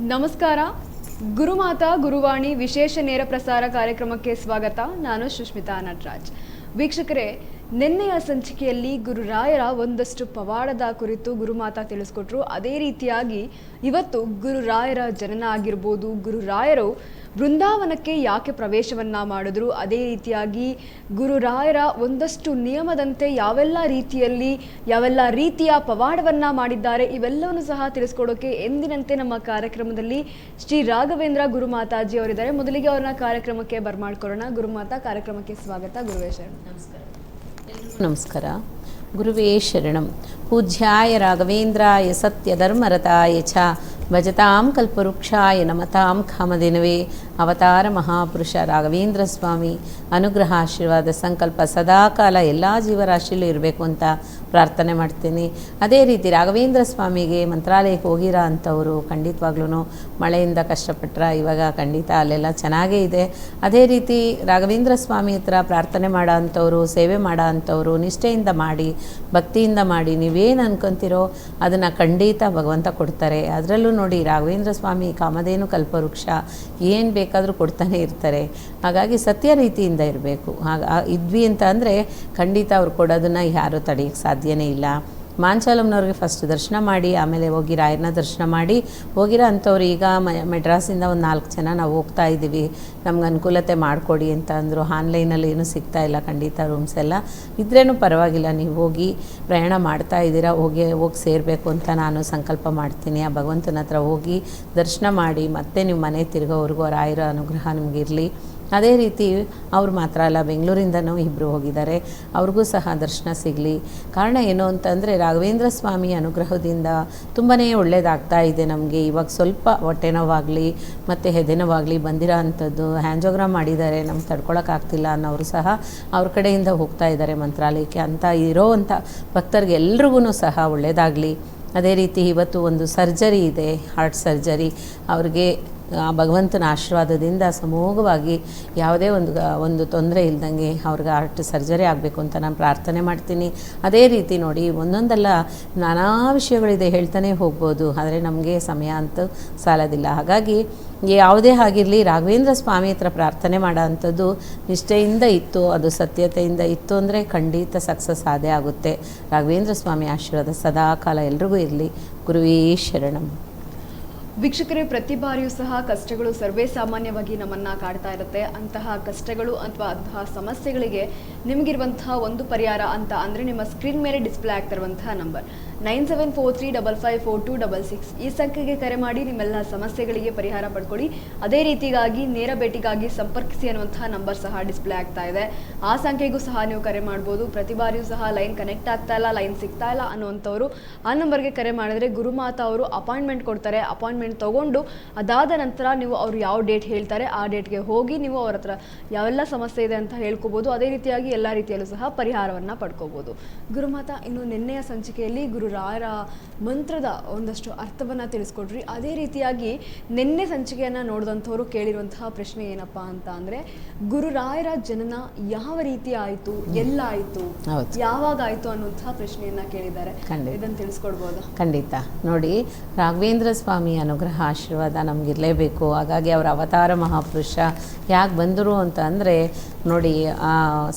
ನಮಸ್ಕಾರ. ಗುರುಮಾತಾ ಗುರುವಾಣಿ ವಿಶೇಷ ನೇರ ಪ್ರಸಾರ ಕಾರ್ಯಕ್ರಮಕ್ಕೆ ಸ್ವಾಗತ. ನಾನು ಸುಷ್ಮಿತಾ ನಟರಾಜ್. ವೀಕ್ಷಕರೇ, ನಿನ್ನೆಯ ಸಂಚಿಕೆಯಲ್ಲಿ ಗುರುರಾಯರ ಒಂದಷ್ಟು ಪವಾಡದ ಕುರಿತು ಗುರುಮಾತಾ ತಿಳಿಸ್ಕೊಟ್ರು. ಅದೇ ರೀತಿಯಾಗಿ ಇವತ್ತು ಗುರುರಾಯರ ಜನನ ಆಗಿರ್ಬೋದು, ಗುರುರಾಯರು ಬೃಂದಾವನಕ್ಕೆ ಯಾಕೆ ಪ್ರವೇಶವನ್ನ ಮಾಡಿದ್ರು, ಅದೇ ರೀತಿಯಾಗಿ ಗುರುರಾಯರ ಒಂದಷ್ಟು ನಿಯಮದಂತೆ ಯಾವೆಲ್ಲ ರೀತಿಯ ಪವಾಡವನ್ನ ಮಾಡಿದ್ದಾರೆ, ಇವೆಲ್ಲವನ್ನು ಸಹ ತಿಳಿಸ್ಕೊಡೋಕೆ ಎಂದಿನಂತೆ ನಮ್ಮ ಕಾರ್ಯಕ್ರಮದಲ್ಲಿ ಶ್ರೀ ರಾಘವೇಂದ್ರ ಗುರುಮಾತಾಜಿ ಅವರಿದ್ದಾರೆ. ಮೊದಲಿಗೆ ಅವ್ರನ್ನ ಕಾರ್ಯಕ್ರಮಕ್ಕೆ ಬರ್ಮಾಡ್ಕೊಳ್ಳೋಣ. ಗುರುಮಾತಾ, ಕಾರ್ಯಕ್ರಮಕ್ಕೆ ಸ್ವಾಗತ. ಗುರುವೇ ಶರಣಂ. ನಮಸ್ಕಾರ. ಗುರುವೇ ಶರಣಂ. ಪೂಜ್ಯಾಯ ರಾಘವೇಂದ್ರಾಯ ಸತ್ಯಧರ್ಮರತಾಯ ಚ ಭಜತಾಂ ಕಲ್ಪವೃಕ್ಷಾಯ ನಮತಾಂ ಕಾಮಧೇನವೇ ಅವತಾರ ಮಹಾಪುರುಷ ರಾಘವೇಂದ್ರ ಸ್ವಾಮಿ ಅನುಗ್ರಹ ಆಶೀರ್ವಾದ ಸಂಕಲ್ಪ ಸದಾಕಾಲ ಎಲ್ಲ ಜೀವರಾಶಿಯಲ್ಲೂ ಇರಬೇಕು ಅಂತ ಪ್ರಾರ್ಥನೆ ಮಾಡ್ತೀನಿ. ಅದೇ ರೀತಿ ರಾಘವೇಂದ್ರ ಸ್ವಾಮಿಗೆ ಮಂತ್ರಾಲಯಕ್ಕೆ ಹೋಗಿರೋ ಅಂಥವರು ಖಂಡಿತವಾಗ್ಲೂ ಮಳೆಯಿಂದ ಕಷ್ಟಪಟ್ಟರ ಇವಾಗ ಖಂಡಿತ ಅಲ್ಲೆಲ್ಲ ಚೆನ್ನಾಗೇ ಇದೆ. ಅದೇ ರೀತಿ ರಾಘವೇಂದ್ರ ಸ್ವಾಮಿ ಹತ್ರ ಪ್ರಾರ್ಥನೆ ಮಾಡೋ ಅಂಥವ್ರು, ಸೇವೆ ಮಾಡೋ ಅಂಥವ್ರು ನಿಷ್ಠೆಯಿಂದ ಮಾಡಿ, ಭಕ್ತಿಯಿಂದ ಮಾಡಿ, ನೀವೇನು ಅನ್ಕೊತೀರೋ ಅದನ್ನು ಖಂಡಿತ ಭಗವಂತ ಕೊಡ್ತಾರೆ. ಅದರಲ್ಲೂ ನೋಡಿ, ರಾಘವೇಂದ್ರ ಸ್ವಾಮಿ ಕಾಮಧೇನು ಕಲ್ಪವೃಕ್ಷ, ಏನು ಬೇಕಾದರೂ ಕೊಡ್ತಾನೆ ಇರ್ತಾರೆ. ಹಾಗಾಗಿ ಸತ್ಯ ರೀತಿಯಿಂದ ಇರಬೇಕು. ಇದ್ವಿ ಅಂತ ಅಂದರೆ ಖಂಡಿತ ಅವ್ರು ಕೊಡೋದನ್ನು ಯಾರೂ ತಡೆಯೋಕ್ಕೆ ಸಾಧ್ಯನೇ ಇಲ್ಲ. ಮಾಂಚಾಲಮ್ನವ್ರಿಗೆ ಫಸ್ಟ್ ದರ್ಶನ ಮಾಡಿ ಆಮೇಲೆ ಹೋಗಿ ರಾಯರನ್ನ ದರ್ಶನ ಮಾಡಿ ಹೋಗಿರೋ ಅಂಥವ್ರು ಈಗ ಮೆಡ್ರಾಸಿಂದ ಒಂದು 4 ಜನ ನಾವು ಹೋಗ್ತಾ ಇದ್ದೀವಿ, ನಮ್ಗೆ ಅನುಕೂಲತೆ ಮಾಡಿಕೊಡಿ ಅಂತ ಅಂದರು. ಆನ್ಲೈನಲ್ಲಿ ಏನೂ ಸಿಗ್ತಾ ಇಲ್ಲ ಖಂಡಿತ ರೂಮ್ಸ್ ಎಲ್ಲ. ಇದ್ರೇನು ಪರವಾಗಿಲ್ಲ, ನೀವು ಹೋಗಿ ಪ್ರಯಾಣ ಮಾಡ್ತಾ ಇದ್ದೀರಾ, ಹೋಗಿ ಸೇರಬೇಕು ಅಂತ ನಾನು ಸಂಕಲ್ಪ ಮಾಡ್ತೀನಿ. ಆ ಭಗವಂತನ ಹತ್ರ ಹೋಗಿ ದರ್ಶನ ಮಾಡಿ ಮತ್ತೆ ನೀವು ಮನೆ ತಿರುಗೋವರೆಗೂ ರಾಯರ ಅನುಗ್ರಹ ನಿಮಗಿರಲಿ. ಅದೇ ರೀತಿ ಅವ್ರು ಮಾತ್ರ ಅಲ್ಲ, ಬೆಂಗಳೂರಿಂದನೂ ಇಬ್ಬರು ಹೋಗಿದ್ದಾರೆ, ಅವ್ರಿಗೂ ಸಹ ದರ್ಶನ ಸಿಗಲಿ. ಕಾರಣ ಏನು ಅಂತಂದರೆ ರಾಘವೇಂದ್ರ ಸ್ವಾಮಿ ಅನುಗ್ರಹದಿಂದ ತುಂಬಾ ಒಳ್ಳೆಯದಾಗ್ತಾ ಇದೆ ನಮಗೆ. ಇವಾಗ ಸ್ವಲ್ಪ ಹೊಟ್ಟೆ ನೋವಾಗಲಿ ಮತ್ತು ಎದೆ ನೋವಾಗಲಿ ಬಂದಿರೋ ಅಂಥದ್ದು, ಹ್ಯಾಂಜೋಗ್ರಾಮ್ ಮಾಡಿದ್ದಾರೆ, ನಮ್ಗೆ ತಡ್ಕೊಳಕ್ಕಾಗ್ತಿಲ್ಲ ಅನ್ನೋರು ಸಹ ಅವ್ರ ಕಡೆಯಿಂದ ಹೋಗ್ತಾ ಇದ್ದಾರೆ ಮಂತ್ರಾಲಯಕ್ಕೆ ಅಂತ ಇರೋವಂಥ ಭಕ್ತರಿಗೆ ಎಲ್ರಿಗೂ ಸಹ ಒಳ್ಳೆಯದಾಗಲಿ. ಅದೇ ರೀತಿ ಇವತ್ತು ಒಂದು ಸರ್ಜರಿ ಇದೆ, ಹಾರ್ಟ್ ಸರ್ಜರಿ. ಅವ್ರಿಗೆ ಆ ಭಗವಂತನ ಆಶೀರ್ವಾದದಿಂದ ಸಮೂಹವಾಗಿ ಯಾವುದೇ ಒಂದು ತೊಂದರೆ ಇಲ್ದಂಗೆ ಅವ್ರಿಗೆ ಹಾರ್ಟ್ ಸರ್ಜರಿ ಆಗಬೇಕು ಅಂತ ನಾನು ಪ್ರಾರ್ಥನೆ ಮಾಡ್ತೀನಿ. ಅದೇ ರೀತಿ ನೋಡಿ, ಒಂದೊಂದಲ್ಲ ನಾನಾ ವಿಷಯಗಳಿದೆ, ಹೇಳ್ತಾನೆ ಹೋಗ್ಬೋದು, ಆದರೆ ನಮಗೆ ಸಮಯ ಅಂತೂ ಸಾಲೋದಿಲ್ಲ. ಹಾಗಾಗಿ ಯಾವುದೇ ಆಗಿರಲಿ ರಾಘವೇಂದ್ರ ಸ್ವಾಮಿ ಹತ್ರ ಪ್ರಾರ್ಥನೆ ಮಾಡೋ ಅಂಥದ್ದು ನಿಷ್ಠೆಯಿಂದ ಇತ್ತು, ಅದು ಸತ್ಯತೆಯಿಂದ ಇತ್ತು ಅಂದರೆ ಖಂಡಿತ ಸಕ್ಸಸ್ ಆದೇ ಆಗುತ್ತೆ. ರಾಘವೇಂದ್ರ ಸ್ವಾಮಿ ಆಶೀರ್ವಾದ ಸದಾಕಾಲ ಎಲ್ರಿಗೂ ಇರಲಿ. ಗುರುವೇ ಶರಣಂ. ವೀಕ್ಷಕರೇ, ಪ್ರತಿ ಬಾರಿಯೂ ಸಹ ಕಷ್ಟಗಳು ಸರ್ವೇ ಸಾಮಾನ್ಯವಾಗಿ ನಮ್ಮನ್ನು ಕಾಡ್ತಾ ಇರುತ್ತೆ. ಅಂತಹ ಕಷ್ಟಗಳು ಅಥವಾ ಅಂತಹ ಸಮಸ್ಯೆಗಳಿಗೆ ನಿಮಗಿರುವಂತಹ ಒಂದು ಪರಿಹಾರ ಅಂತ ಅಂದರೆ ನಿಮ್ಮ ಸ್ಕ್ರೀನ್ ಮೇಲೆ ಡಿಸ್ಪ್ಲೇ ಆಗ್ತಿರುವಂತಹ ನಂಬರ್ 9743554266 ಈ ಸಂಖ್ಯೆಗೆ ಕರೆ ಮಾಡಿ ನಿಮ್ಮೆಲ್ಲ ಸಮಸ್ಯೆಗಳಿಗೆ ಪರಿಹಾರ ಪಡ್ಕೊಳ್ಳಿ. ಅದೇ ರೀತಿಗಾಗಿ ನೇರ ಭೇಟಿಗಾಗಿ ಸಂಪರ್ಕಿಸಿ ಅನ್ನುವಂತಹ ನಂಬರ್ ಸಹ ಡಿಸ್ಪ್ಲೇ ಆಗ್ತಾ ಇದೆ. ಆ ಸಂಖ್ಯೆಗೂ ಸಹ ನೀವು ಕರೆ ಮಾಡ್ಬೋದು. ಪ್ರತಿ ಬಾರಿಯೂ ಸಹ ಲೈನ್ ಕನೆಕ್ಟ್ ಆಗ್ತಾ ಇಲ್ಲ, ಲೈನ್ ಸಿಗ್ತಾ ಇಲ್ಲ ಅನ್ನುವಂಥವ್ರು ಆ ನಂಬರ್ಗೆ ಕರೆ ಮಾಡಿದ್ರೆ ಗುರುಮಾತಾ ಅವರು ಅಪಾಯಿಂಟ್ಮೆಂಟ್ ಕೊಡ್ತಾರೆ. ಅಪಾಯಿಂಟ್ಮೆಂಟ್ ತಗೊಂಡು ಅದಾದ ನಂತರ ನೀವು ಅವರು ಯಾವ ಡೇಟ್ ಹೇಳ್ತಾರೆ ಆ ಡೇಟ್ಗೆ ಹೋಗಿ ನೀವು ಅವ್ರ ಹತ್ರ ಯಾವೆಲ್ಲ ಸಮಸ್ಯೆ ಇದೆ ಅಂತ ಹೇಳ್ಕೋಬಹುದು. ಅದೇ ರೀತಿಯಾಗಿ ಎಲ್ಲ ರೀತಿಯಲ್ಲೂ ಸಹ ಪರಿಹಾರವನ್ನ ಪಡ್ಕೋಬಹುದು. ಗುರುಮಾತಾ, ಇನ್ನು ನಿನ್ನೆಯ ಸಂಚಿಕೆಯಲ್ಲಿ ಗುರುರಾಯರ ಮಂತ್ರದ ಒಂದಷ್ಟು ಅರ್ಥವನ್ನ ತಿಳಿಸ್ಕೊಡ್ರಿ. ಅದೇ ರೀತಿಯಾಗಿ ನಿನ್ನೆ ಸಂಚಿಕೆಯನ್ನ ನೋಡಿದಂಥವ್ರು ಕೇಳಿರುವಂತಹ ಪ್ರಶ್ನೆ ಏನಪ್ಪಾ ಅಂತ ಅಂದ್ರೆ, ಗುರುರಾಯರ ಜನನ ಯಾವ ರೀತಿ ಆಯ್ತು, ಎಲ್ಲ ಆಯ್ತು, ಯಾವಾಗ ಆಯ್ತು ಅನ್ನುವಂತಹ ಪ್ರಶ್ನೆಯನ್ನ ಕೇಳಿದ್ದಾರೆ. ಇದನ್ನು ತಿಳಿಸ್ಕೊಡ್ಬೋದಾ? ಖಂಡಿತ. ನೋಡಿ, ರಾಘವೇಂದ್ರ ಸ್ವಾಮಿ ಅನುಗ್ರಹ ಆಶೀರ್ವಾದ ನಮಗಿರಲೇಬೇಕು. ಹಾಗಾಗಿ ಅವರ ಅವತಾರ ಮಹಾಪುರುಷ ಯಾಕೆ ಬಂದರು ಅಂತ ಅಂದರೆ, ನೋಡಿ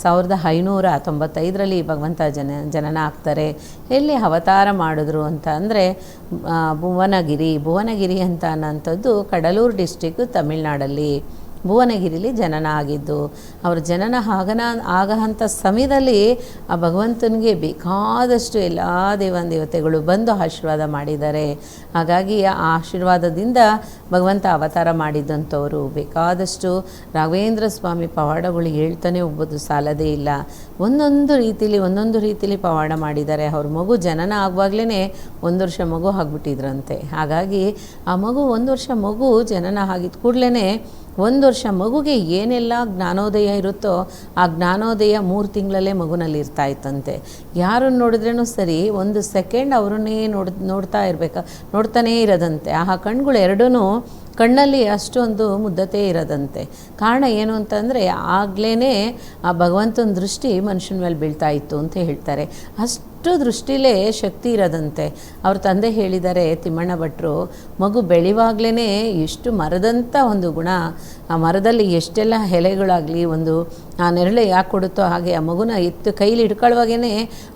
1595ರಲ್ಲಿ ಭಗವಂತ ಜನನ ಆಗ್ತಾರೆ. ಎಲ್ಲಿ ಅವತಾರ ಮಾಡಿದ್ರು ಅಂತ ಅಂದರೆ ಭುವನಗಿರಿ ಅಂತ ಅನ್ನೋಂಥದ್ದು ಕಡಲೂರು ಡಿಸ್ಟಿಕ್, ತಮಿಳ್ನಾಡಲ್ಲಿ ಭುವನಗಿರಿಲಿ ಜನನ ಆಗಿದ್ದು. ಅವ್ರ ಜನನ ಆಗಂಥ ಸಮಯದಲ್ಲಿ ಆ ಭಗವಂತನಿಗೆ ಬೇಕಾದಷ್ಟು ಎಲ್ಲ ದೇವತೆಗಳು ಬಂದು ಆಶೀರ್ವಾದ ಮಾಡಿದ್ದಾರೆ. ಹಾಗಾಗಿ ಆ ಆಶೀರ್ವಾದದಿಂದ ಭಗವಂತ ಅವತಾರ ಮಾಡಿದಂಥವರು ಬೇಕಾದಷ್ಟು ರಾಘವೇಂದ್ರ ಸ್ವಾಮಿ ಪವಾಡಗಳು ಹೇಳ್ತಾನೆ ಹೋಗ್ಬೋದು, ಸಾಲದೇ ಇಲ್ಲ. ಒಂದೊಂದು ರೀತಿಲಿ ಪವಾಡ ಮಾಡಿದ್ದಾರೆ. ಅವ್ರ ಮಗು ಜನನ ಆಗುವಾಗಲೇ 1 ವರ್ಷ ಮಗು ಆಗಿಬಿಟ್ಟಿದ್ರಂತೆ. ಹಾಗಾಗಿ ಆ ಮಗು 1 ವರ್ಷ ಮಗು ಜನನ ಆಗಿದ್ದ ಕೂಡಲೇ 1 ವರ್ಷ ಮಗುಗೆ ಏನೆಲ್ಲ ಜ್ಞಾನೋದಯ ಇರುತ್ತೋ ಆ ಜ್ಞಾನೋದಯ 3 ತಿಂಗಳಲ್ಲೇ ಮಗುನಲ್ಲಿ ಇರ್ತಾ ಇತ್ತಂತೆ. ಯಾರನ್ನು ನೋಡಿದ್ರೂ ಸರಿ 1 ಸೆಕೆಂಡ್ ಅವರನ್ನೇ ನೋಡ್ತಾನೇ ಇರೋದಂತೆ. ಆ ಕಣ್ಗಳು ಎರಡೂ ಕಣ್ಣಲ್ಲಿ ಅಷ್ಟೊಂದು ಮುದ್ದತೆ ಇರೋದಂತೆ. ಕಾರಣ ಏನು ಅಂತಂದರೆ ಆಗಲೇ ಆ ಭಗವಂತನ ದೃಷ್ಟಿ ಮನುಷ್ಯನ ಮೇಲೆ ಬೀಳ್ತಾ ಇತ್ತು ಅಂತ ಹೇಳ್ತಾರೆ. ಅಷ್ಟು ದೃಷ್ಟಿಲೇ ಶಕ್ತಿ ಇರೋದಂತೆ. ಅವ್ರ ತಂದೆ ಹೇಳಿದ್ದಾರೆ ತಿಮ್ಮಣ್ಣ ಭಟ್ರು, ಮಗು ಬೆಳೆಯುವಾಗಲೇ ಎಷ್ಟು ಮರದಂಥ ಒಂದು ಗುಣ, ಆ ಮರದಲ್ಲಿ ಎಷ್ಟೆಲ್ಲ ಎಲೆಗಳಾಗಲಿ ಒಂದು ಆ ನೆರಳು ಯಾಕೆ ಕೊಡುತ್ತೋ ಹಾಗೆ ಆ ಮಗುನ ಎತ್ತು ಕೈಲಿ ಹಿಡ್ಕೊಳ್ಳುವಾಗೇ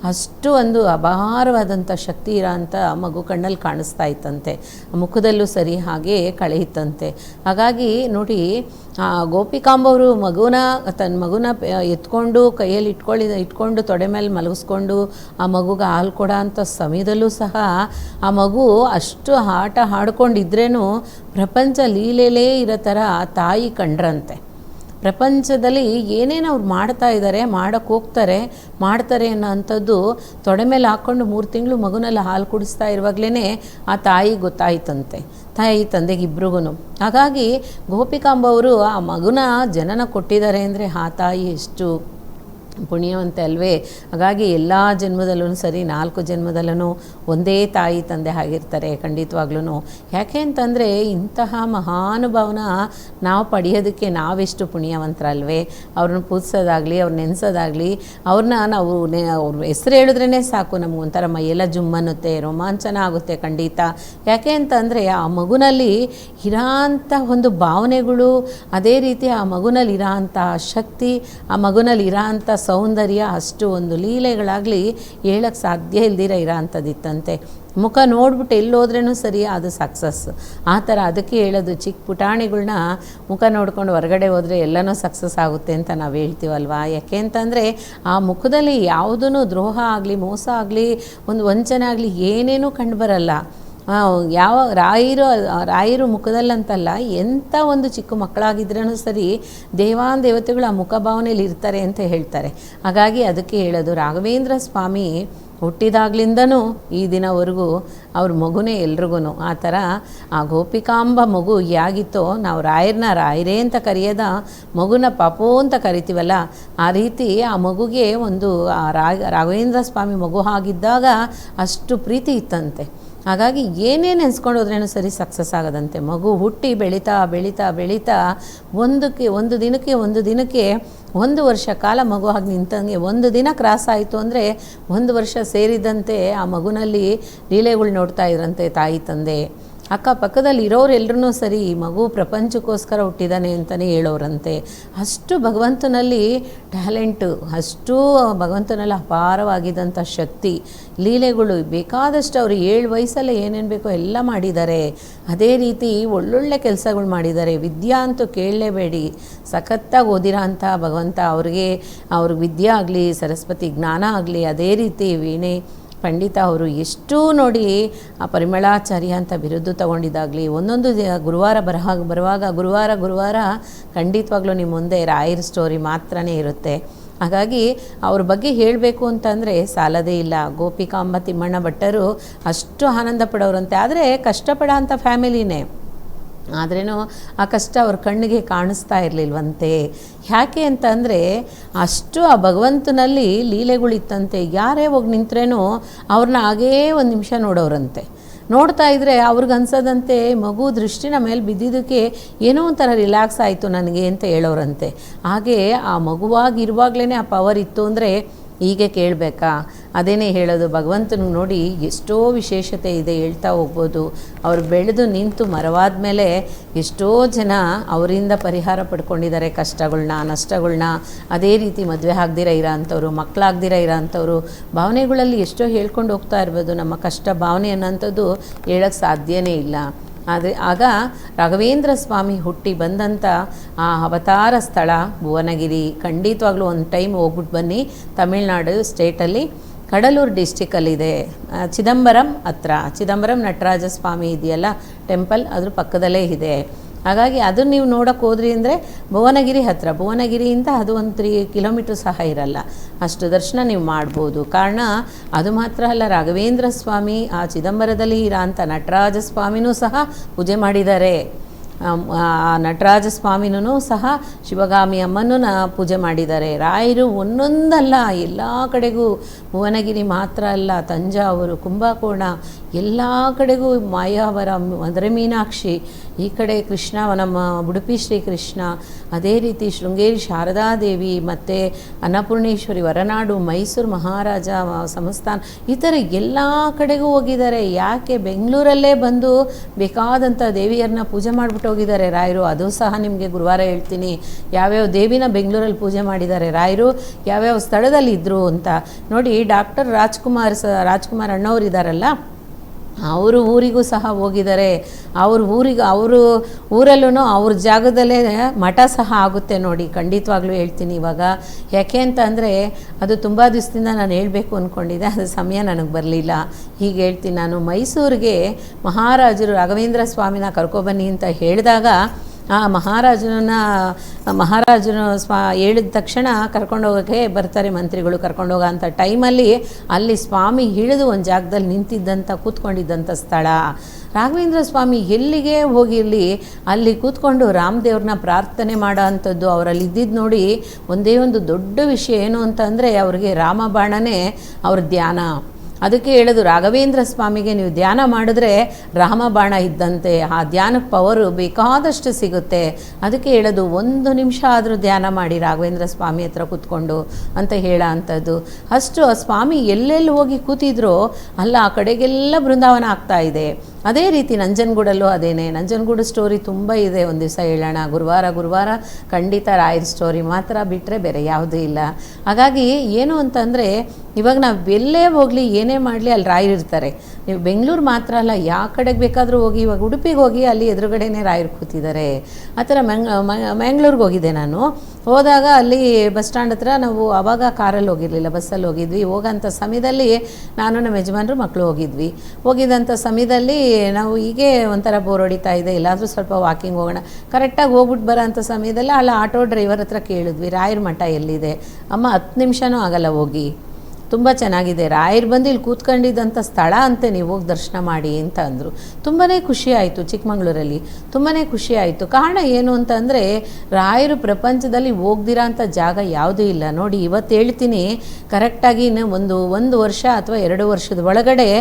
ಅಷ್ಟು ಒಂದು ಅಪಾರವಾದಂಥ ಶಕ್ತಿ ಇರೋ ಅಂಥ ಮಗು ಕಣ್ಣಲ್ಲಿ ಕಾಣಿಸ್ತಾ ಇತ್ತಂತೆ, ಮುಖದಲ್ಲೂ ಸರಿ ಹಾಗೆ ಕಳೆಯಿತಂತೆ. ಹಾಗಾಗಿ ನೋಡಿ, ಆ ಗೋಪಿಕಾಂಬವರು ತನ್ನ ಮಗುನ ಎತ್ಕೊಂಡು ಕೈಯಲ್ಲಿ ಇಟ್ಕೊಂಡು ತೊಡೆ ಮೇಲೆ ಮಲಗಿಸ್ಕೊಂಡು ಆ ಮಗುಗೆ ಹಾಲು ಕೊಡೋ ಅಂಥ ಸಮಯದಲ್ಲೂ ಸಹ ಆ ಮಗು ಅಷ್ಟು ಆಟ ಆಡ್ಕೊಂಡಿದ್ರೇನು ಪ್ರಪಂಚ ಲೀಲೆಲೇ ಇರೋ ಥರ ತಾಯಿ ಕಂಡ್ರಂತೆ. ಪ್ರಪಂಚದಲ್ಲಿ ಏನೇನು ಅವ್ರು ಮಾಡ್ತಾರೆ ಅನ್ನೋ ಅಂಥದ್ದು ತೊಡೆ ಮೇಲೆ ಹಾಕ್ಕೊಂಡು 3 ತಿಂಗಳು ಮಗುನಲ್ಲಿ ಹಾಲು ಕುಡಿಸ್ತಾ ಇರುವಾಗಲೇ ಆ ತಾಯಿ ಗೊತ್ತಾಯ್ತಂತೆ, ತಾಯಿ ತಂದೆಗೆ ಇಬ್ರಿಗೂ. ಹಾಗಾಗಿ ಗೋಪಿಕಾಂಬ ಅವರು ಆ ಮಗುನ ಜನನ ಕೊಟ್ಟಿದ್ದಾರೆ ಅಂದರೆ ಆ ತಾಯಿ ಎಷ್ಟು ಪುಣ್ಯವಂತೆ ಅಲ್ವೇ. ಹಾಗಾಗಿ ಎಲ್ಲ ಜನ್ಮದಲ್ಲೂ ಸರಿ 4 ಜನ್ಮದಲ್ಲೂ ಒಂದೇ ತಾಯಿ ತಂದೆ ಆಗಿರ್ತಾರೆ ಖಂಡಿತವಾಗ್ಲೂ. ಯಾಕೆ ಅಂತಂದರೆ ಇಂತಹ ಮಹಾನುಭಾವನ ನಾವು ಪಡೆಯೋದಕ್ಕೆ ನಾವೆಷ್ಟು ಪುಣ್ಯವಂತರಲ್ವೇ. ಅವ್ರನ್ನ ಪೂಜಿಸೋದಾಗಲಿ, ಅವ್ರು ನೆನೆಸೋದಾಗಲಿ, ಅವ್ರನ್ನ ನಾವು ಅವ್ರ ಹೆಸರು ಹೇಳಿದ್ರೇ ಸಾಕು ನಮಗೊಂಥರ ಮೈಯೆಲ್ಲ ಜುಮ್ಮನ್ನುತ್ತೆ, ರೋಮಾಂಚನ ಆಗುತ್ತೆ ಖಂಡಿತ. ಯಾಕೆ ಅಂತಂದರೆ ಆ ಮಗುನಲ್ಲಿ ಇರೋಂಥ ಒಂದು ಭಾವನೆಗಳು, ಅದೇ ರೀತಿ ಆ ಮಗುನಲ್ಲಿ ಇರೋಂಥ ಶಕ್ತಿ, ಆ ಮಗುನಲ್ಲಿ ಇರೋಂಥ ಸೌಂದರ್ಯ, ಅಷ್ಟು ಒಂದು ಲೀಲೆಗಳಾಗಲಿ ಹೇಳಕ್ಕೆ ಸಾಧ್ಯ ಇಲ್ದಿರ ಇರೋ ಅಂಥದ್ದಿತ್ತಂತೆ. ಮುಖ ನೋಡ್ಬಿಟ್ಟು ಎಲ್ಲೋದ್ರೂ ಸರಿ ಅದು ಸಕ್ಸಸ್. ಆ ಥರ ಅದಕ್ಕೆ ಹೇಳೋದು, ಚಿಕ್ಕ ಪುಟಾಣಿಗಳ್ನ ಮುಖ ನೋಡ್ಕೊಂಡು ಹೊರಗಡೆ ಹೋದರೆ ಎಲ್ಲನೂ ಸಕ್ಸಸ್ ಆಗುತ್ತೆ ಅಂತ ನಾವು ಹೇಳ್ತೀವಲ್ವ. ಯಾಕೆ ಅಂತಂದರೆ ಆ ಮುಖದಲ್ಲಿ ಯಾವುದೂ ದ್ರೋಹ ಆಗಲಿ, ಮೋಸ ಆಗಲಿ, ಒಂದು ವಂಚನೆ ಆಗಲಿ ಏನೇನೂ ಕಂಡುಬರಲ್ಲ. ಯಾವ ರಾಯರು ಮುಖದಲ್ಲಂತಲ್ಲ, ಎಂಥ ಒಂದು ಚಿಕ್ಕ ಮಕ್ಕಳಾಗಿದ್ರೂ ಸರಿ ದೇವಾನುದೇವತೆಗಳು ಆ ಮುಖಭಾವನೆಯಲ್ಲಿ ಇರ್ತಾರೆ ಅಂತ ಹೇಳ್ತಾರೆ. ಹಾಗಾಗಿ ಅದಕ್ಕೆ ಹೇಳೋದು, ರಾಘವೇಂದ್ರ ಸ್ವಾಮಿ ಹುಟ್ಟಿದಾಗ್ಲಿಂದನೂ ಈ ದಿನವರೆಗೂ ಅವ್ರ ಮಗುನೇ ಎಲ್ರಿಗೂ. ಆ ಥರ ಆ ಗೋಪಿಕಾಂಬ ಮಗು ಹೇಗಿತ್ತೋ, ನಾವು ರಾಯರೇ ಅಂತ ಕರೆಯೋದ, ಮಗುನ ಪಾಪೋ ಅಂತ ಕರಿತೀವಲ್ಲ, ಆ ರೀತಿ ಆ ಮಗುಗೆ ಒಂದು ರಾಘವೇಂದ್ರ ಸ್ವಾಮಿ ಮಗು ಆಗಿದ್ದಾಗ ಅಷ್ಟು ಪ್ರೀತಿ ಇತ್ತಂತೆ. ಹಾಗಾಗಿ ಏನೇನು ನೆನೆಸ್ಕೊಂಡು ಹೋದ್ರೇನು ಸರಿ ಸಕ್ಸಸ್ ಆಗೋದಂತೆ. ಮಗು ಹುಟ್ಟಿ ಬೆಳೀತಾ ಬೆಳೀತಾ ಬೆಳೀತಾ ಒಂದು ದಿನಕ್ಕೆ 1 ವರ್ಷ ಕಾಲ ಮಗು ಆಗಿ ನಿಂತಂಗೆ, 1 ದಿನ ಕ್ರಾಸ್ ಆಯಿತು ಅಂದರೆ 1 ವರ್ಷ ಸೇರಿದಂತೆ ಆ ಮಗುನಲ್ಲಿ ಲೀಲೆಗಳು ನೋಡ್ತಾ ಇದ್ರಂತೆ ತಾಯಿ ತಂದೆ. ಅಕ್ಕಪಕ್ಕದಲ್ಲಿ ಇರೋರೆಲ್ಲರೂ ಸರಿ ಈ ಮಗು ಪ್ರಪಂಚಕ್ಕೋಸ್ಕರ ಹುಟ್ಟಿದ್ದಾನೆ ಅಂತಲೇ ಹೇಳೋರಂತೆ. ಅಷ್ಟು ಭಗವಂತನಲ್ಲಿ ಟ್ಯಾಲೆಂಟು, ಅಷ್ಟು ಭಗವಂತನಲ್ಲಿ ಅಪಾರವಾಗಿದ್ದಂಥ ಶಕ್ತಿ, ಲೀಲೆಗಳು ಬೇಕಾದಷ್ಟು ಅವರು 7 ವಯಸ್ಸಲ್ಲೇ ಏನೇನು ಬೇಕೋ ಎಲ್ಲ ಮಾಡಿದ್ದಾರೆ. ಅದೇ ರೀತಿ ಒಳ್ಳೊಳ್ಳೆ ಕೆಲಸಗಳು ಮಾಡಿದ್ದಾರೆ. ವಿದ್ಯಾ ಅಂತೂ ಕೇಳಲೇಬೇಡಿ, ಸಖತ್ತಾಗಿ ಓದಿರೋ ಅಂಥ ಭಗವಂತ ಅವ್ರಿಗೆ ವಿದ್ಯೆ ಆಗಲಿ, ಸರಸ್ವತಿ ಜ್ಞಾನ ಆಗಲಿ, ಅದೇ ರೀತಿ ವೀಣೆ ಪಂಡಿತ ಅವರು ಎಷ್ಟು ನೋಡಿ ಆ ಪರಿಮಳಾಚಾರ್ಯ ಅಂತ ಬಿರುದು ತಗೊಂಡಿದ್ದಾಗಲಿ, ಒಂದೊಂದು ಗುರುವಾರ ಬರುವಾಗ ಗುರುವಾರ ಖಂಡಿತವಾಗ್ಲೂ ನಿಮ್ಮ ಮುಂದೆ ರಾಯರ ಸ್ಟೋರಿ ಮಾತ್ರನೇ ಇರುತ್ತೆ. ಹಾಗಾಗಿ ಅವ್ರ ಬಗ್ಗೆ ಹೇಳಬೇಕು ಅಂತಂದರೆ ಸಾಲದೇ ಇಲ್ಲ. ಗೋಪಿಕಾಂಬ ತಿಮ್ಮಣ್ಣ ಭಟ್ಟರು ಅಷ್ಟು ಆನಂದ ಪಡೋರಂತೆ. ಆದರೆ ಕಷ್ಟಪಡೋ ಅಂಥ ಫ್ಯಾಮಿಲಿನೇ, ಆದ್ರೇನೋ ಆ ಕಷ್ಟ ಅವ್ರ ಕಣ್ಣಿಗೆ ಕಾಣಿಸ್ತಾ ಇರಲಿಲ್ವಂತೆ. ಯಾಕೆ ಅಂತಂದರೆ ಅಷ್ಟು ಆ ಭಗವಂತನಲ್ಲಿ ಲೀಲೆಗಳಿತ್ತಂತೆ. ಯಾರೇ ಹೋಗಿ ನಿಂತ್ರೇನೋ ಅವ್ರನ್ನ ಹಾಗೇ 1 ನಿಮಿಷ ನೋಡೋರಂತೆ. ನೋಡ್ತಾ ಇದ್ದರೆ ಅವ್ರಿಗೆ ಅನ್ಸೋದಂತೆ ಮಗು ದೃಷ್ಟಿನ ಮೇಲೆ ಬಿದ್ದಿದ್ದಕ್ಕೆ ಏನೋ ಒಂಥರ ರಿಲ್ಯಾಕ್ಸ್ ಆಯಿತು ನನಗೆ ಅಂತ ಹೇಳೋರಂತೆ. ಹಾಗೆ ಆ ಮಗುವಾಗಿರುವಾಗಲೇ ಆ ಪವರ್ ಇತ್ತು ಅಂದರೆ ಹೀಗೆ ಕೇಳಬೇಕಾ? ಅದೇನೇ ಹೇಳೋದು, ಭಗವಂತನಿಗೆ ನೋಡಿ ಎಷ್ಟೋ ವಿಶೇಷತೆ ಇದೆ, ಹೇಳ್ತಾ ಹೋಗ್ಬೋದು. ಅವರು ಬೆಳೆದು ನಿಂತು ಮರವಾದ ಮೇಲೆ ಎಷ್ಟೋ ಜನ ಅವರಿಂದ ಪರಿಹಾರ ಪಡ್ಕೊಂಡಿದ್ದಾರೆ, ಕಷ್ಟಗಳ್ನ ನಷ್ಟಗಳ್ನ. ಅದೇ ರೀತಿ ಮದುವೆ ಆಗದಿರ ಇರೋ ಅಂಥವ್ರು, ಮಕ್ಕಳಾಗದಿರ ಇರೋ ಅಂಥವ್ರು, ಭಾವನೆಗಳಲ್ಲಿ ಎಷ್ಟೋ ಹೇಳ್ಕೊಂಡು ಹೋಗ್ತಾ ಇರ್ಬೋದು. ನಮ್ಮ ಕಷ್ಟ ಭಾವನೆ ಅನ್ನೋಂಥದ್ದು ಹೇಳೋಕ್ಕೆ ಸಾಧ್ಯನೇ ಇಲ್ಲ. ಆದರೆ ಆಗ ರಾಘವೇಂದ್ರ ಸ್ವಾಮಿ ಹುಟ್ಟಿ ಬಂದಂಥ ಆ ಅವತಾರ ಸ್ಥಳ ಭುವನಗಿರಿ. ಖಂಡಿತವಾಗ್ಲೂ ಒಂದು ಟೈಮ್ ಹೋಗ್ಬಿಟ್ಟು ಬನ್ನಿ. ತಮಿಳ್ನಾಡು ಸ್ಟೇಟಲ್ಲಿ ಕಡಲೂರು ಡಿಸ್ಟಿಕಲ್ಲಿದೆ. ಚಿದಂಬರಂ ಹತ್ರ, ಚಿದಂಬರಂ ನಟರಾಜ ಸ್ವಾಮಿ ಇದೆಯಲ್ಲ ಟೆಂಪಲ್, ಅದ್ರ ಪಕ್ಕದಲ್ಲೇ ಇದೆ. ಹಾಗಾಗಿ ಅದನ್ನು ನೀವು ನೋಡೋಕ್ಕೆ ಹೋದ್ರಿ ಅಂದರೆ ಭುವನಗಿರಿ ಹತ್ತಿರ, ಭುವನಗಿರಿಯಿಂದ ಅದು ಒಂದು 3 ಕಿಲೋಮೀಟ್ರ್ ಸಹ ಇರಲ್ಲ, ಅಷ್ಟು ದರ್ಶನ ನೀವು ಮಾಡ್ಬೋದು. ಕಾರಣ ಅದು ಮಾತ್ರ ಅಲ್ಲ, ರಾಘವೇಂದ್ರ ಸ್ವಾಮಿ ಆ ಚಿದಂಬರದಲ್ಲಿ ಇರೋ ಅಂಥ ನಟರಾಜ ಸ್ವಾಮಿನೂ ಸಹ ಪೂಜೆ ಮಾಡಿದ್ದಾರೆ. ನಟರಾಜ ಸ್ವಾಮಿನೂ ಸಹ ಶಿವಗಾಮಿ ಅಮ್ಮನೂ ಪೂಜೆ ಮಾಡಿದ್ದಾರೆ. ರಾಯರು ಒಂದೊಂದಲ್ಲ ಎಲ್ಲ ಕಡೆಗೂ, ಭುವನಗಿರಿ ಮಾತ್ರ ಅಲ್ಲ, ತಂಜಾವೂರು, ಕುಂಭಕೋಣ ಎಲ್ಲ ಕಡೆಗೂ ಮಾಯಾವರ ಮಧುರೆ ಮೀನಾಕ್ಷಿ, ಈ ಕಡೆ ಕೃಷ್ಣ ನಮ್ಮ ಉಡುಪಿ ಶ್ರೀಕೃಷ್ಣ, ಅದೇ ರೀತಿ ಶೃಂಗೇರಿ ಶಾರದಾದೇವಿ, ಮತ್ತು ಅನ್ನಪೂರ್ಣೇಶ್ವರಿ, ಹೊರನಾಡು, ಮೈಸೂರು ಮಹಾರಾಜ ಸಂಸ್ಥಾನ, ಈ ಥರ ಎಲ್ಲ ಕಡೆಗೂ ಹೋಗಿದ್ದಾರೆ. ಯಾಕೆ ಬೆಂಗಳೂರಲ್ಲೇ ಬಂದು ಬೇಕಾದಂಥ ದೇವಿಯರನ್ನ ಪೂಜೆ ಮಾಡಿಬಿಟ್ಟು ಹೋಗಿದ್ದಾರೆ ರಾಯರು. ಅದು ಸಹ ನಿಮಗೆ ಗುರುವಾರ ಹೇಳ್ತೀನಿ, ಯಾವ್ಯಾವ ದೇವಿನ ಬೆಂಗಳೂರಲ್ಲಿ ಪೂಜೆ ಮಾಡಿದ್ದಾರೆ ರಾಯರು, ಯಾವ್ಯಾವ ಸ್ಥಳದಲ್ಲಿ ಇದ್ದರು ಅಂತ ನೋಡಿ. ಡಾಕ್ಟರ್ ರಾಜ್ಕುಮಾರ್ ಅಣ್ಣವ್ರು ಇದ್ದಾರಲ್ಲ, ಅವರು ಊರಿಗೂ ಸಹ ಹೋಗಿದ್ದಾರೆ. ಅವರು ಊರಲ್ಲೂ ಅವ್ರ ಜಾಗದಲ್ಲೇ ಮಠ ಸಹ ಆಗುತ್ತೆ ನೋಡಿ, ಖಂಡಿತವಾಗ್ಲೂ ಹೇಳ್ತೀನಿ ಇವಾಗ. ಯಾಕೆ ಅಂತ ಅಂದರೆ ಅದು ತುಂಬ ದಿವಸದಿಂದ ನಾನು ಹೇಳಬೇಕು ಅಂದ್ಕೊಂಡಿದ್ದೆ, ಅದು ಸಮಯ ನನಗೆ ಬರಲಿಲ್ಲ. ಹೀಗೆ ಹೇಳ್ತೀನಿ, ನಾನು ಮೈಸೂರಿಗೆ ಮಹಾರಾಜರು ರಾಘವೇಂದ್ರ ಸ್ವಾಮಿನ ಕರ್ಕೊಬನ್ನಿ ಅಂತ ಹೇಳಿದಾಗ ಆ ಮಹಾರಾಜನ ಹೇಳಿದ ತಕ್ಷಣ ಕರ್ಕೊಂಡೋಗೋಕ್ಕೆ ಬರ್ತಾರೆ ಮಂತ್ರಿಗಳು, ಕರ್ಕೊಂಡೋಗೋ ಅಂಥ ಟೈಮಲ್ಲಿ ಅಲ್ಲಿ ಸ್ವಾಮಿ ಇಳಿದು ಒಂದು ಜಾಗದಲ್ಲಿ ನಿಂತಿದ್ದಂಥ ಕೂತ್ಕೊಂಡಿದ್ದಂಥ ಸ್ಥಳ. ರಾಘವೇಂದ್ರ ಸ್ವಾಮಿ ಎಲ್ಲಿಗೆ ಹೋಗಿರಲಿ ಅಲ್ಲಿ ಕೂತ್ಕೊಂಡು ರಾಮದೇವ್ರನ್ನ ಪ್ರಾರ್ಥನೆ ಮಾಡೋ ಅಂಥದ್ದು ಅವರಲ್ಲಿ ಇದ್ದಿದ್ದು ನೋಡಿ. ಒಂದೇ ಒಂದು ದೊಡ್ಡ ವಿಷಯ ಏನು ಅಂತಂದರೆ ಅವ್ರಿಗೆ ರಾಮಬಾಣನೇ ಅವ್ರ ಧ್ಯಾನ. ಅದಕ್ಕೆ ಹೇಳೋದು, ರಾಘವೇಂದ್ರ ಸ್ವಾಮಿಗೆ ನೀವು ಧ್ಯಾನ ಮಾಡಿದ್ರೆ ರಾಮಬಾಣ ಇದ್ದಂತೆ, ಆ ಧ್ಯಾನಕ್ಕೆ ಪವರು ಬೇಕಾದಷ್ಟು ಸಿಗುತ್ತೆ. ಅದಕ್ಕೆ ಹೇಳೋದು, 1 ನಿಮಿಷ ಆದರೂ ಧ್ಯಾನ ಮಾಡಿ ರಾಘವೇಂದ್ರ ಸ್ವಾಮಿ ಹತ್ರ ಕೂತ್ಕೊಂಡು ಅಂತ ಹೇಳೋ ಅಂಥದ್ದು. ಅಷ್ಟು ಆ ಸ್ವಾಮಿ ಎಲ್ಲೆಲ್ಲಿ ಹೋಗಿ ಕೂತಿದ್ರೋ ಅಲ್ಲ ಆ ಕಡೆಗೆಲ್ಲ ಬೃಂದಾವನ ಆಗ್ತಾ ಇದೆ. ಅದೇ ರೀತಿ ನಂಜನಗೂಡಲ್ಲೂ ಅದೇನೆ. ನಂಜನಗೂಡು ಸ್ಟೋರಿ ತುಂಬ ಇದೆ, ಒಂದು ದಿವಸ ಹೇಳೋಣ. ಗುರುವಾರ ಖಂಡಿತ ರಾಯರ ಸ್ಟೋರಿ ಮಾತ್ರ ಬಿಟ್ಟರೆ ಬೇರೆ ಯಾವುದೂ ಇಲ್ಲ. ಹಾಗಾಗಿ ಏನು ಅಂತಂದರೆ, ಇವಾಗ ನಾವು ಎಲ್ಲೇ ಹೋಗಲಿ ಏನೇ ಮಾಡಲಿ ಅಲ್ಲಿ ರಾಯರು ಇರ್ತಾರೆ. ನೀವು ಬೆಂಗಳೂರು ಮಾತ್ರ ಅಲ್ಲ, ಯಾವ ಕಡೆಗೆ ಬೇಕಾದರೂ ಹೋಗಿ, ಇವಾಗ ಉಡುಪಿಗೆ ಹೋಗಿ ಅಲ್ಲಿ ಎದುರುಗಡೆನೇ ರಾಯರು ಕೂತಿದ್ದಾರೆ. ಆ ಥರ ಮ್ಯಾಂಗ್ಳೂರಿಗೆ ಹೋಗಿದ್ದೆ ನಾನು. ಹೋದಾಗ ಅಲ್ಲಿ ಬಸ್ ಸ್ಟ್ಯಾಂಡ್ ಹತ್ರ ನಾವು ಆವಾಗ ಕಾರಲ್ಲಿ ಹೋಗಿರಲಿಲ್ಲ, ಬಸ್ಸಲ್ಲಿ ಹೋಗಿದ್ವಿ. ಹೋಗೋಂಥ ಸಮಯದಲ್ಲಿ ನಾನು ನಮ್ಮ ಯಜಮಾನರು ಮಕ್ಕಳು ಹೋಗಿದ್ದಂಥ ಸಮಯದಲ್ಲಿ ನಾವು ಹೀಗೆ ಒಂಥರ ಬೋರ್ ಹೊಡಿತಾ ಇದೆ, ಎಲ್ಲಾದರೂ ಸ್ವಲ್ಪ ವಾಕಿಂಗ್ ಹೋಗೋಣ. ಕರೆಕ್ಟಾಗಿ ಹೋಗ್ಬಿಟ್ಟು ಬರೋ ಅಂಥ ಸಮಯದಲ್ಲಿ ಅಲ್ಲಿ ಆಟೋ ಡ್ರೈವರ್ ಹತ್ರ ಕೇಳಿದ್ವಿ, ರಾಯರ ಮಠ ಎಲ್ಲಿದೆ? ಅಮ್ಮ 10 ನಿಮಿಷನೂ ಆಗಲ್ಲ ಹೋಗಿ, ತುಂಬ ಚೆನ್ನಾಗಿದೆ, ರಾಯರು ಬಂದು ಇಲ್ಲಿ ಕೂತ್ಕೊಂಡಿದ್ದಂಥ ಸ್ಥಳ ಅಂತೆ, ನೀವು ಹೋಗಿ ದರ್ಶನ ಮಾಡಿ ಅಂತ ಅಂದರು. ತುಂಬಾ ಖುಷಿ ಆಯಿತು. ಚಿಕ್ಕಮಂಗ್ಳೂರಲ್ಲಿ ತುಂಬಾ ಖುಷಿ ಆಯಿತು. ಕಾರಣ ಏನು ಅಂತಂದರೆ, ರಾಯರು ಪ್ರಪಂಚದಲ್ಲಿ ಹೋಗ್ದಿರಾ ಅಂಥ ಜಾಗ ಯಾವುದೂ ಇಲ್ಲ ನೋಡಿ. ಇವತ್ತು ಹೇಳ್ತೀನಿ ಕರೆಕ್ಟಾಗಿ ಒಂದು ವರ್ಷ ಅಥವಾ 2 ವರ್ಷದ ಒಳಗಡೆ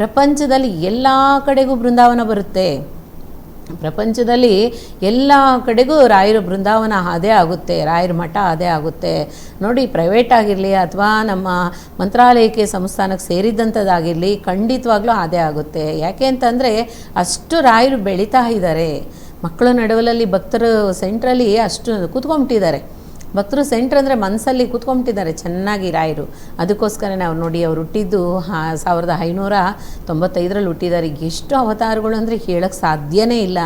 ಪ್ರಪಂಚದಲ್ಲಿ ಎಲ್ಲ ಕಡೆಗೂ ಬೃಂದಾವನ ಬರುತ್ತೆ. ಪ್ರಪಂಚದಲ್ಲಿ ಎಲ್ಲ ಕಡೆಗೂ ರಾಯರ ಬೃಂದಾವನ ಅದೇ ಆಗುತ್ತೆ, ರಾಯರ ಮಠ ಅದೇ ಆಗುತ್ತೆ ನೋಡಿ. ಪ್ರೈವೇಟ್ ಆಗಿರಲಿ ಅಥವಾ ನಮ್ಮ ಮಂತ್ರಾಲಯಕ್ಕೆ ಸಂಸ್ಥಾನಕ್ಕೆ ಸೇರಿದ್ದಂಥದ್ದಾಗಿರಲಿ, ಖಂಡಿತವಾಗ್ಲೂ ಅದೇ ಆಗುತ್ತೆ. ಯಾಕೆ ಅಂತಂದರೆ ಅಷ್ಟು ರಾಯರು ಬೆಳೀತಾ ಇದ್ದಾರೆ. ಮಕ್ಕಳ ನಡುವಲಲ್ಲಿ ಭಕ್ತರು ಸೆಂಟ್ರಲ್ಲಿ ಅಷ್ಟು ಕೂತ್ಕೊಂಬಿಟ್ಟಿದ್ದಾರೆ. ಭಕ್ತರು ಸೆಂಟ್ರ್ ಅಂದರೆ ಮನಸ್ಸಲ್ಲಿ ಕೂತ್ಕೊಂಬಿಟ್ಟಿದ್ದಾರೆ ಚೆನ್ನಾಗಿ ರಾಯರು. ಅದಕ್ಕೋಸ್ಕರನೇ ಅವ್ರು ನೋಡಿ, ಅವ್ರು ಹುಟ್ಟಿದ್ದು 1595ರಲ್ಲಿ ಹುಟ್ಟಿದ್ದಾರೆ. ಎಷ್ಟು ಅವತಾರಗಳು ಅಂದರೆ ಹೇಳೋಕ್ಕೆ ಸಾಧ್ಯನೇ ಇಲ್ಲ.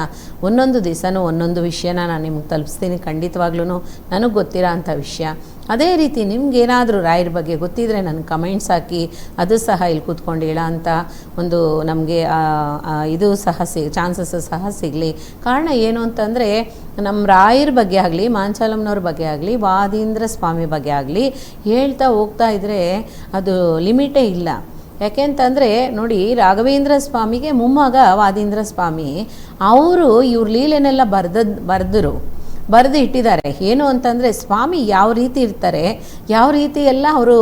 ಒಂದೊಂದು ದಿವಸನೂ ಒಂದೊಂದು ವಿಷಯನ ನಾನು ನಿಮ್ಗೆ ತಲುಪಿಸ್ತೀನಿ, ಖಂಡಿತವಾಗ್ಲೂ ನನಗೆ ಗೊತ್ತಿರೋ ಅಂಥ ವಿಷಯ. ಅದೇ ರೀತಿ ನಿಮ್ಗೇನಾದರೂ ರಾಯರ ಬಗ್ಗೆ ಗೊತ್ತಿದ್ದರೆ ನನಗೆ ಕಮೆಂಟ್ಸ್ ಹಾಕಿ, ಅದು ಸಹ ಇಲ್ಲಿ ಕೂತ್ಕೊಂಡು ಹೇಳೋ ಅಂಥ ಒಂದು ನಮಗೆ ಇದು ಸಹ ಚಾನ್ಸಸ್ ಸಹ ಸಿಗಲಿ. ಕಾರಣ ಏನು ಅಂತಂದರೆ, ನಮ್ಮ ರಾಯರ ಬಗ್ಗೆ ಆಗಲಿ, ಮಾಂಚಾಲಮ್ಮನವ್ರ ಬಗ್ಗೆ ಆಗಲಿ, ವಾದೀಂದ್ರ ಸ್ವಾಮಿ ಬಗ್ಗೆ ಆಗಲಿ ಹೇಳ್ತಾ ಹೋಗ್ತಾ ಇದ್ದರೆ ಅದು ಲಿಮಿಟೇ ಇಲ್ಲ. ಯಾಕೆ ಅಂತಂದರೆ ನೋಡಿ, ರಾಘವೇಂದ್ರ ಸ್ವಾಮಿಗೆ ಮೊಮ್ಮಗ ವಾದೀಂದ್ರ ಸ್ವಾಮಿ, ಅವರು ಇವ್ರ ಲೀಲೆನೆಲ್ಲ ಬರೆದು ಇಟ್ಟಿದ್ದಾರೆ. ಏನು ಅಂತಂದರೆ, ಸ್ವಾಮಿ ಯಾವ ರೀತಿ ಇರ್ತಾರೆ, ಯಾವ ರೀತಿ ಎಲ್ಲ ಅವರು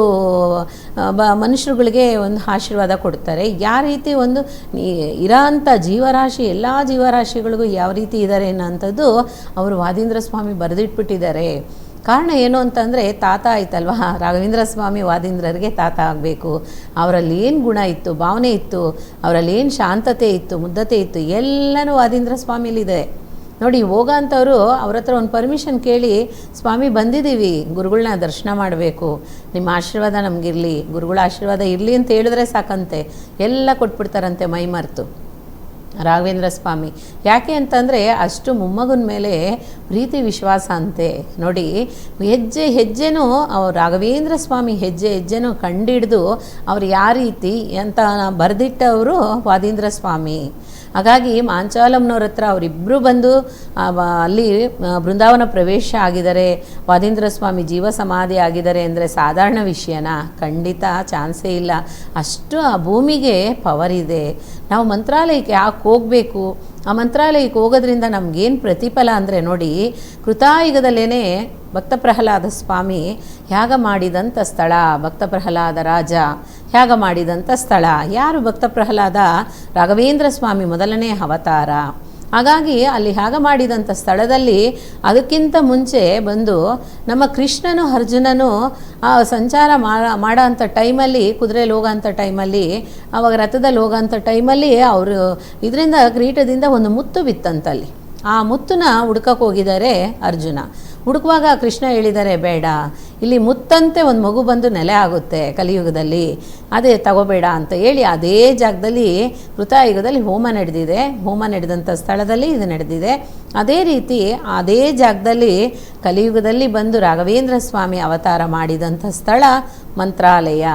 ಮನುಷ್ಯರುಗಳಿಗೆ ಒಂದು ಆಶೀರ್ವಾದ ಕೊಡ್ತಾರೆ, ಯಾವ ರೀತಿ ಒಂದು ಇರೋಂಥ ಜೀವರಾಶಿ ಎಲ್ಲ ಜೀವರಾಶಿಗಳಿಗೂ ಯಾವ ರೀತಿ ಇದ್ದಾರೆ ಅನ್ನೋಂಥದ್ದು ಅವರು ವಾದೀಂದ್ರ ಸ್ವಾಮಿ ಬರೆದಿಟ್ಬಿಟ್ಟಿದ್ದಾರೆ. ಕಾರಣ ಏನು ಅಂತಂದರೆ, ತಾತ ಆಯ್ತಲ್ವ, ರಾಘವೇಂದ್ರ ಸ್ವಾಮಿ ವಾದೀಂದ್ರರಿಗೆ ತಾತ ಆಗಬೇಕು. ಅವರಲ್ಲಿ ಏನು ಗುಣ ಇತ್ತು, ಭಾವನೆ ಇತ್ತು, ಅವರಲ್ಲಿ ಏನು ಶಾಂತತೆ ಇತ್ತು, ಮುಗ್ಧತೆ ಇತ್ತು, ಎಲ್ಲನೂ ವಾದೀಂದ್ರ ಸ್ವಾಮಿಲಿದೆ ನೋಡಿ. ಹೋಗೋಂಥವ್ರು ಅವ್ರ ಹತ್ರ ಒಂದು ಪರ್ಮಿಷನ್ ಕೇಳಿ, ಸ್ವಾಮಿ ಬಂದಿದ್ದೀವಿ, ಗುರುಗಳನ್ನ ದರ್ಶನ ಮಾಡಬೇಕು, ನಿಮ್ಮ ಆಶೀರ್ವಾದ ನಮಗಿರಲಿ, ಗುರುಗಳ ಆಶೀರ್ವಾದ ಇರಲಿ ಅಂತ ಹೇಳಿದ್ರೆ ಸಾಕಂತೆ, ಎಲ್ಲ ಕೊಟ್ಬಿಡ್ತಾರಂತೆ ಮೈ ಮರೆತು ರಾಘವೇಂದ್ರ ಸ್ವಾಮಿ. ಯಾಕೆ ಅಂತಂದರೆ ಅಷ್ಟು ಮೊಮ್ಮಗನ ಮೇಲೆ ಪ್ರೀತಿ ವಿಶ್ವಾಸ ಅಂತೆ ನೋಡಿ. ಹೆಜ್ಜೆ ಹೆಜ್ಜೆನೂ ಅವ್ರು ರಾಘವೇಂದ್ರ ಸ್ವಾಮಿ ಹೆಜ್ಜೆನೂ ಕಂಡಿಡಿದು ಅವ್ರು ಯಾವ ರೀತಿ ಅಂತ ಬರೆದಿಟ್ಟವರು ವಾದೀಂದ್ರ ಸ್ವಾಮಿ. ಹಾಗಾಗಿ ಮಾಂಚಾಲಮ್ಮನವ್ರ ಹತ್ರ ಅವರಿಬ್ಬರು ಬಂದು ಅಲ್ಲಿ ಬೃಂದಾವನ ಪ್ರವೇಶ ಆಗಿದ್ದಾರೆ, ವಾದೀಂದ್ರ ಸ್ವಾಮಿ ಜೀವ ಸಮಾಧಿ ಆಗಿದ್ದಾರೆ ಅಂದರೆ ಸಾಧಾರಣ ವಿಷಯನ? ಖಂಡಿತ ಚಾನ್ಸೇ ಇಲ್ಲ. ಅಷ್ಟು ಆ ಭೂಮಿಗೆ ಪವರ್ ಇದೆ ನಾವು ಮಂತ್ರಾಲಯಕ್ಕೆ ಯಾಕೆ ಹೋಗಬೇಕು, ಆ ಮಂತ್ರಾಲಯಕ್ಕೆ ಹೋಗೋದ್ರಿಂದ ನಮಗೇನು ಪ್ರತಿಫಲ ಅಂದರೆ ನೋಡಿ, ಕೃತಾಯುಗದಲ್ಲೇ ಭಕ್ತ ಪ್ರಹ್ಲಾದ ಸ್ವಾಮಿ ಯಾಗ ಮಾಡಿದಂಥ ಸ್ಥಳ, ಭಕ್ತ ಪ್ರಹ್ಲಾದ ರಾಜ ಯಾಗ ಮಾಡಿದಂಥ ಸ್ಥಳ. ಯಾರು ಭಕ್ತ ಪ್ರಹ್ಲಾದ? ರಾಘವೇಂದ್ರ ಸ್ವಾಮಿ ಮೊದಲನೇ ಅವತಾರ. ಹಾಗಾಗಿ ಅಲ್ಲಿ ಯಾಗ ಮಾಡಿದಂಥ ಸ್ಥಳದಲ್ಲಿ ಅದಕ್ಕಿಂತ ಮುಂಚೆ ಬಂದು ನಮ್ಮ ಕೃಷ್ಣನು ಅರ್ಜುನನು ಸಂಚಾರ ಮಾಡೋ ಅಂಥ ಟೈಮಲ್ಲಿ, ಕುದುರೆಯಲ್ಲಿ ಹೋಗೋಂಥ ಟೈಮಲ್ಲಿ, ಆವಾಗ ರಥದಲ್ಲಿ ಹೋಗೋಂಥ ಟೈಮಲ್ಲಿ ಅವರು ಇದರಿಂದ ಕಿರೀಟದಿಂದ ಒಂದು ಮುತ್ತು ಬಿತ್ತಂತಲ್ಲಿ. ಆ ಮುತ್ತನ್ನ ಹುಡ್ಕಕ್ಕೆ ಹೋಗಿದ್ದಾರೆ ಅರ್ಜುನ. ಹುಡುಕುವಾಗ ಕೃಷ್ಣ ಹೇಳಿದ್ದಾರೆ, ಬೇಡ, ಇಲ್ಲಿ ಮುತ್ತಂತೆ ಒಂದು ಮಗು ಬಂದು ನೆಲೆ ಆಗುತ್ತೆ ಕಲಿಯುಗದಲ್ಲಿ, ಅದೇ ತಗೋಬೇಡ ಅಂತ ಹೇಳಿ ಅದೇ ಜಾಗದಲ್ಲಿ ಕೃತಾಯುಗದಲ್ಲಿ ಹೋಮ ನಡೆದಿದೆ. ಹೋಮ ನಡೆದಂಥ ಸ್ಥಳದಲ್ಲಿ ಇದು ನಡೆದಿದೆ. ಅದೇ ರೀತಿ ಅದೇ ಜಾಗದಲ್ಲಿ ಕಲಿಯುಗದಲ್ಲಿ ಬಂದು ರಾಘವೇಂದ್ರ ಸ್ವಾಮಿ ಅವತಾರ ಮಾಡಿದಂಥ ಸ್ಥಳ ಮಂತ್ರಾಲಯ.